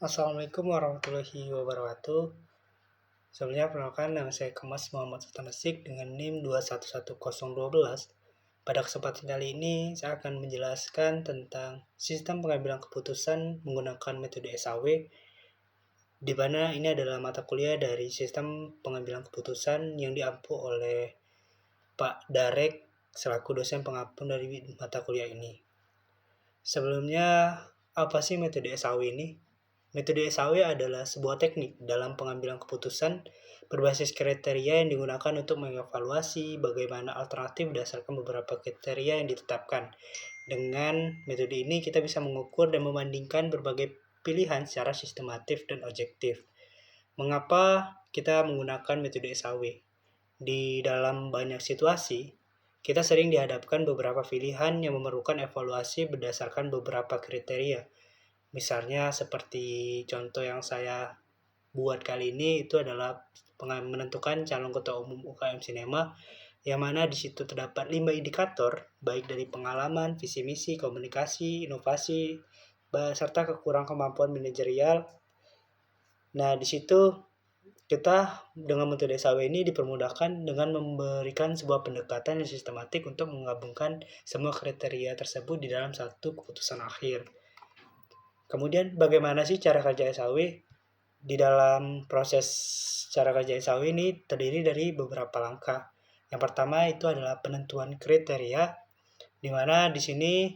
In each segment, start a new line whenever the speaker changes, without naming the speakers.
Assalamualaikum warahmatullahi wabarakatuh. Sebelumnya perkenalkan, nama saya Kemas Muhammad Sultan Asik dengan NIM 211012. Pada kesempatan kali ini saya akan menjelaskan tentang sistem pengambilan keputusan menggunakan metode SAW, di mana ini adalah mata kuliah dari sistem pengambilan keputusan yang diampu oleh Pak Darek selaku dosen pengampu dari mata kuliah ini. Sebelumnya, apa sih metode SAW ini? Metode SAW adalah sebuah teknik dalam pengambilan keputusan berbasis kriteria yang digunakan untuk mengevaluasi bagaimana alternatif berdasarkan beberapa kriteria yang ditetapkan. Dengan metode ini kita bisa mengukur dan membandingkan berbagai pilihan secara sistematif dan objektif. Mengapa kita menggunakan metode SAW? Di dalam banyak situasi, kita sering dihadapkan beberapa pilihan yang memerlukan evaluasi berdasarkan beberapa kriteria. Misalnya seperti contoh yang saya buat kali ini itu adalah menentukan calon ketua umum UKM Sinema, yang mana di situ terdapat 5 indikator baik dari pengalaman, visi misi, komunikasi, inovasi, serta kekurangan kemampuan manajerial. Nah, di situ kita dengan metode SAW ini dipermudahkan dengan memberikan sebuah pendekatan yang sistematik untuk menggabungkan semua kriteria tersebut di dalam satu keputusan akhir. Kemudian bagaimana sih cara kerja SAW? Di dalam proses cara kerja SAW ini terdiri dari beberapa langkah. Yang pertama itu adalah penentuan kriteria, di mana di sini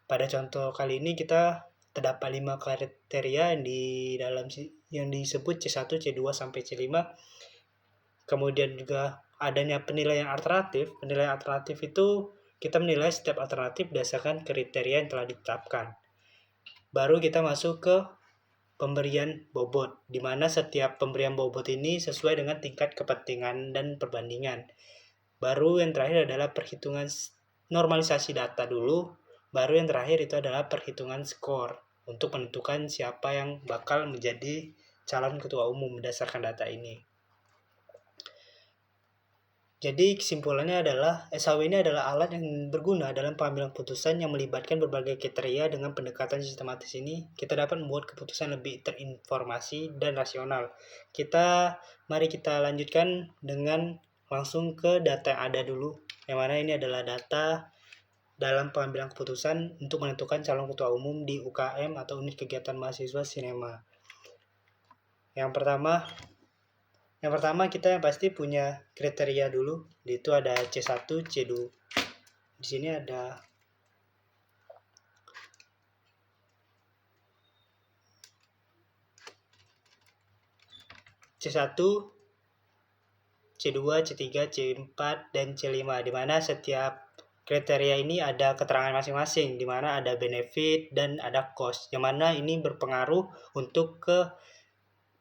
pada contoh kali ini kita terdapat 5 kriteria yang disebut C1, C2 sampai C5. Kemudian juga adanya penilaian alternatif. Penilaian alternatif itu kita menilai setiap alternatif berdasarkan kriteria yang telah ditetapkan. Baru kita masuk ke pemberian bobot, di mana setiap pemberian bobot ini sesuai dengan tingkat kepentingan dan perbandingan. Baru yang terakhir adalah perhitungan normalisasi data dulu. Baru yang terakhir itu adalah perhitungan skor untuk menentukan siapa yang bakal menjadi calon ketua umum berdasarkan data ini. Jadi kesimpulannya adalah SAW ini adalah alat yang berguna dalam pengambilan keputusan yang melibatkan berbagai kriteria. Dengan pendekatan sistematis ini, kita dapat membuat keputusan lebih terinformasi dan rasional. Mari kita lanjutkan dengan langsung ke data yang ada dulu, yang mana ini adalah data dalam pengambilan keputusan untuk menentukan calon ketua umum di UKM atau unit kegiatan mahasiswa Sinema. Yang pertama kita yang pasti punya kriteria dulu. Itu ada C1, C2. Di sini ada C1, C2, C3, C4, dan C5, di mana setiap kriteria ini ada keterangan masing-masing, di mana ada benefit dan ada cost, yang mana ini berpengaruh untuk ke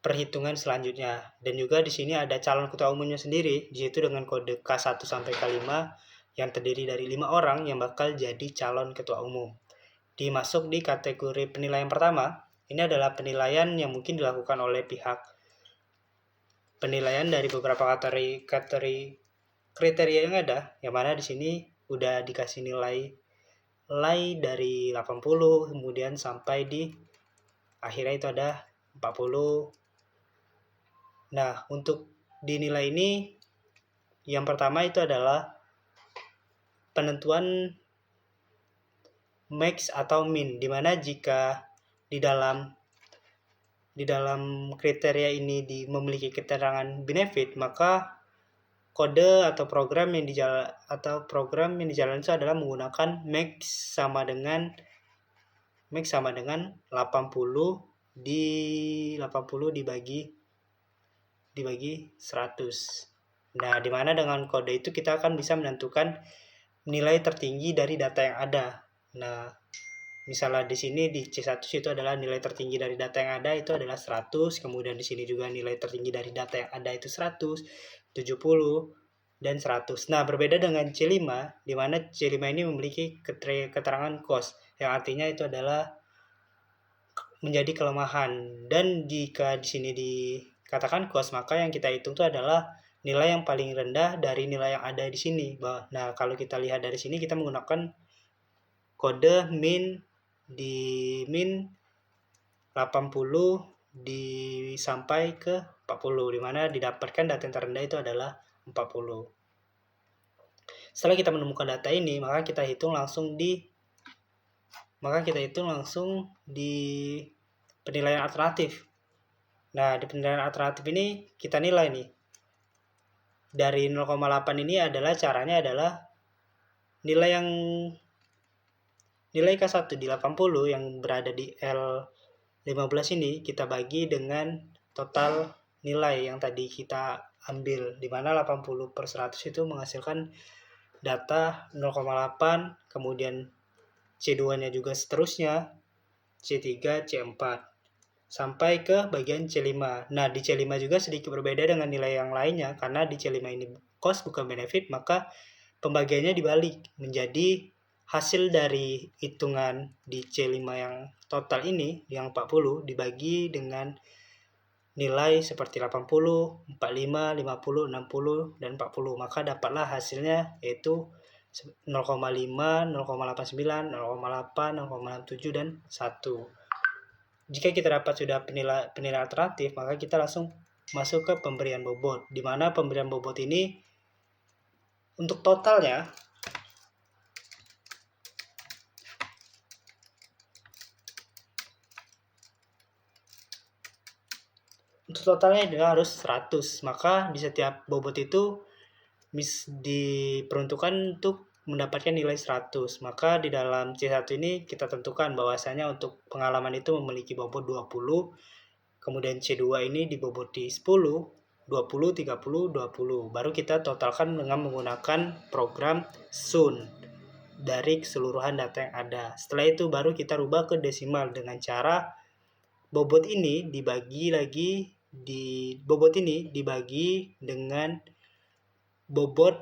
perhitungan selanjutnya. Dan juga di sini ada calon ketua umumnya sendiri, di situ dengan kode K1 sampai K5 yang terdiri dari 5 orang yang bakal jadi calon ketua umum. Dimasuk di kategori penilaian pertama, ini adalah penilaian yang mungkin dilakukan oleh pihak penilaian dari beberapa kategori kriteria yang ada, yang mana di sini udah dikasih nilai dari 80, kemudian sampai di akhirnya itu ada 40. Nah, untuk dinilai ini yang pertama itu adalah penentuan max atau min, di mana jika di dalam kriteria ini memiliki keterangan benefit, maka kode atau program yang dijalankan itu adalah menggunakan max sama dengan 80 dibagi 100. Nah, di mana dengan kode itu kita akan bisa menentukan nilai tertinggi dari data yang ada. Nah, misalnya di sini di C1 itu adalah nilai tertinggi dari data yang ada itu adalah 100, kemudian di sini juga nilai tertinggi dari data yang ada itu 100, 70, dan 100. Nah, berbeda dengan C5, di mana C5 ini memiliki keterangan cost, yang artinya itu adalah menjadi kelemahan. Dan jika di sini dikatakan cost, maka yang kita hitung itu adalah nilai yang paling rendah dari nilai yang ada di sini. Nah, kalau kita lihat dari sini, kita menggunakan kode min 80 sampai ke 40, di mana didapatkan data yang terendah itu adalah 40. Setelah kita menemukan data ini, maka kita hitung langsung di penilaian alternatif. Nah, di penilaian alternatif ini kita nilai nih. Dari 0,8 ini adalah caranya adalah nilai K1 di 80 yang berada di L15 ini kita bagi dengan total nilai yang tadi kita ambil, di mana 80/100 itu menghasilkan data 0,8, kemudian C2-nya juga seterusnya, C3, C4, sampai ke bagian C5. Nah, di C5 juga sedikit berbeda dengan nilai yang lainnya, karena di C5 ini cost bukan benefit, maka pembagiannya dibalik menjadi hasil dari hitungan di C5 yang total ini, yang 40, dibagi dengan nilai seperti 80, 45, 50, 60, dan 40. Maka dapatlah hasilnya yaitu 0,5, 0,89, 0,8, 0,67, dan 1. Jika kita dapat sudah penilaian alternatif, maka kita langsung masuk ke pemberian bobot, di mana pemberian bobot ini untuk totalnya adalah harus 100. Maka di setiap bobot itu diperuntukkan untuk mendapatkan nilai 100. Maka di dalam C1 ini kita tentukan bahwasanya untuk pengalaman itu memiliki bobot 20, kemudian C2 ini diboboti 10, 20, 30, 20. Baru kita totalkan dengan menggunakan program SUN dari keseluruhan data yang ada. Setelah itu baru kita rubah ke desimal dengan cara bobot ini dibagi dengan bobot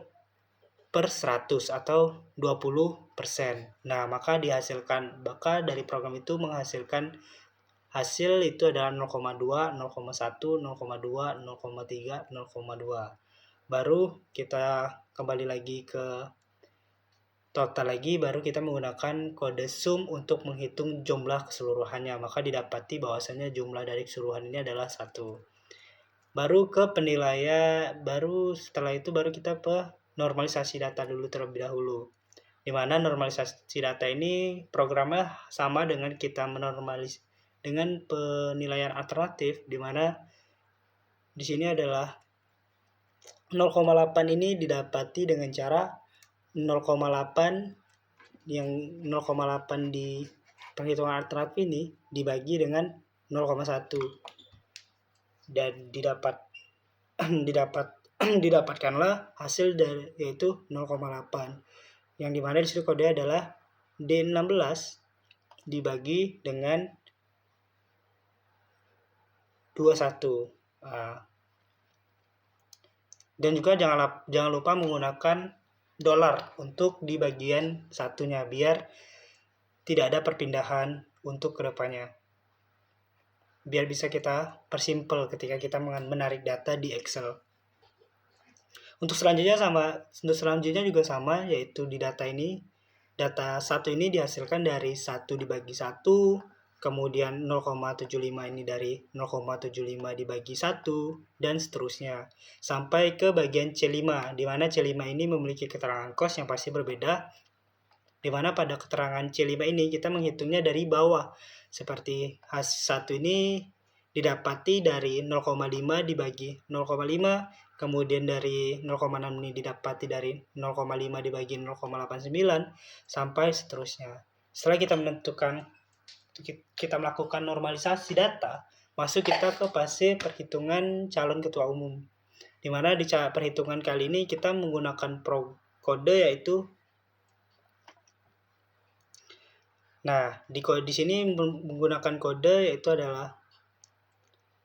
per 100 atau 20%. Nah, maka dari program itu menghasilkan hasil itu adalah 0,2, 0,1, 0,2, 0,3, 0,2. Baru kita kembali lagi ke total lagi, baru kita menggunakan kode sum untuk menghitung jumlah keseluruhannya. Maka didapati bahwasanya jumlah dari keseluruhan ini adalah 1. Baru ke penilaian, setelah itu kita normalisasi data dulu terlebih dahulu. Di mana normalisasi data ini programnya sama dengan kita dengan penilaian alternatif, di mana di sini adalah 0,8 ini didapati dengan cara 0,8 yang 0,8 di perhitungan alternatif ini dibagi dengan 0,1 dan didapatkanlah hasil dari yaitu 0,8, yang dimana disitu kode adalah D16 dibagi dengan 21. Dan juga jangan lupa menggunakan dolar untuk di bagian satunya biar tidak ada perpindahan untuk kedepannya, biar bisa kita persimpel ketika kita menarik data di Excel. Untuk selanjutnya juga sama, yaitu di data satu ini dihasilkan dari 1 dibagi 1, kemudian 0,75 ini dari 0,75 dibagi 1, dan seterusnya sampai ke bagian C5, di mana C5 ini memiliki keterangan cost yang pasti berbeda, di mana pada keterangan C5 ini kita menghitungnya dari bawah, seperti H1 ini didapati dari 0,5 dibagi 0,5, kemudian dari 0,6 ini didapati dari 0,5 dibagi 0,89, sampai seterusnya. Setelah kita melakukan normalisasi data, masuk kita ke fase perhitungan calon ketua umum, di mana di perhitungan kali ini kita menggunakan kode yaitu di sini menggunakan kode yaitu adalah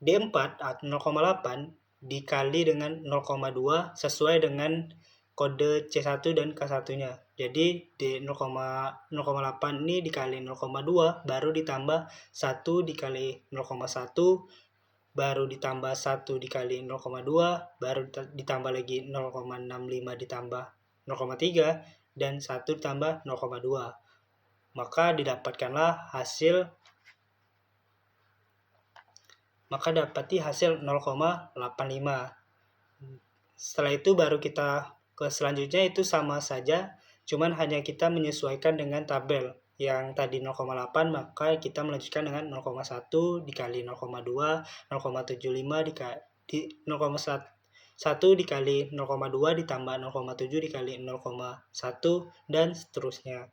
D4 atau 0,8 dikali dengan 0,2 sesuai dengan kode C1 dan K1-nya. Jadi di 0,8 ini dikali 0,2 baru ditambah 1 dikali 0,1, baru ditambah 1 dikali 0,2, baru ditambah lagi 0,65 ditambah 0,3, dan 1 ditambah 0,2. Maka didapatkanlah hasil maka dapati hasil 0,85. Setelah itu baru kita ke selanjutnya, itu sama saja, cuman hanya kita menyesuaikan dengan tabel. Yang tadi 0,8 maka kita melanjutkan dengan 0,1 dikali 0,2, 0,75 dikali 0,1 dikali 0,2 ditambah 0,7 dikali 0,1 dan seterusnya.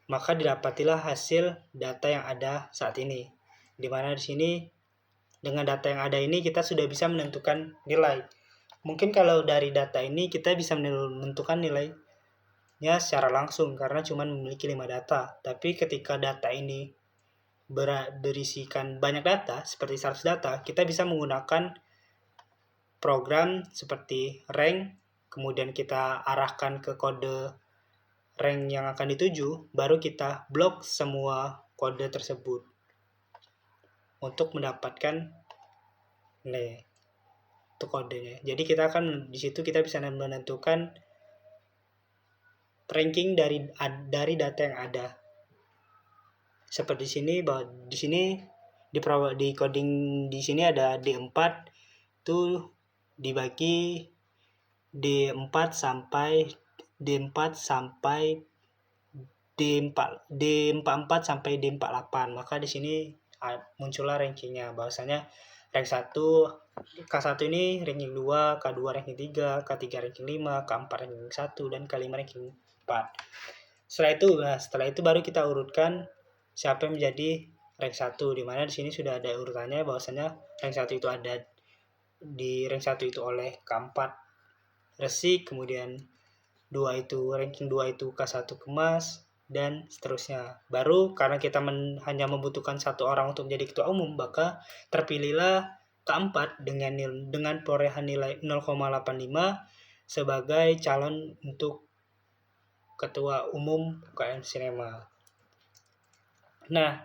Maka didapatilah hasil data yang ada saat ini. Di mana di sini dengan data yang ada ini kita sudah bisa menentukan nilai. Mungkin kalau dari data ini kita bisa menentukan nilainya secara langsung karena cuma memiliki 5 data. Tapi ketika data ini berisikan banyak data seperti 100 data, kita bisa menggunakan program seperti rank, kemudian kita arahkan ke kode rank yang akan dituju, baru kita blok semua kode tersebut untuk mendapatkan nilai itu kodenya. Jadi kita akan di situ kita bisa menentukan ranking dari data yang ada. Seperti sini, bahwa di sini di coding di sini ada D4 itu dibagi D4 sampai D44 sampai D48. Maka di sini muncullah rankingnya, bahwasanya rank 1 K1 ini ranking 2, K2 ranking 3, K3 ranking 5, K4 ranking 1 dan K5 ranking 4. Setelah itu baru kita urutkan siapa yang menjadi rank 1, di mana di sini sudah ada urutannya, bahwasanya rank 1 itu ada di rank 1 itu oleh K4 Resik, kemudian ranking 2 itu K1 Kemas, dan seterusnya. Baru karena kita hanya membutuhkan satu orang untuk menjadi ketua umum, maka terpilihlah K4 dengan perolehan nilai 0,85 sebagai calon untuk ketua umum UKM Sinema. Nah,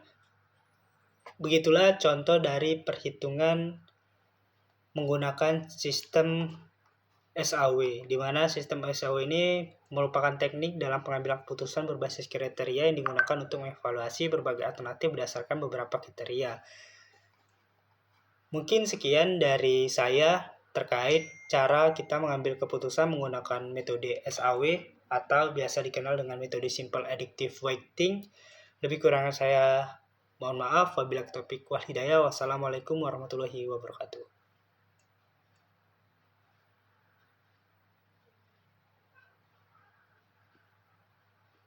begitulah contoh dari perhitungan menggunakan sistem SAW, di mana sistem SAW ini merupakan teknik dalam pengambilan keputusan berbasis kriteria yang digunakan untuk mengevaluasi berbagai alternatif berdasarkan beberapa kriteria. Mungkin sekian dari saya terkait cara kita mengambil keputusan menggunakan metode SAW atau biasa dikenal dengan metode Simple Additive Weighting. Lebih kurangnya saya mohon maaf. Wabillahi taufiq wal hidayah. Wassalamualaikum warahmatullahi wabarakatuh.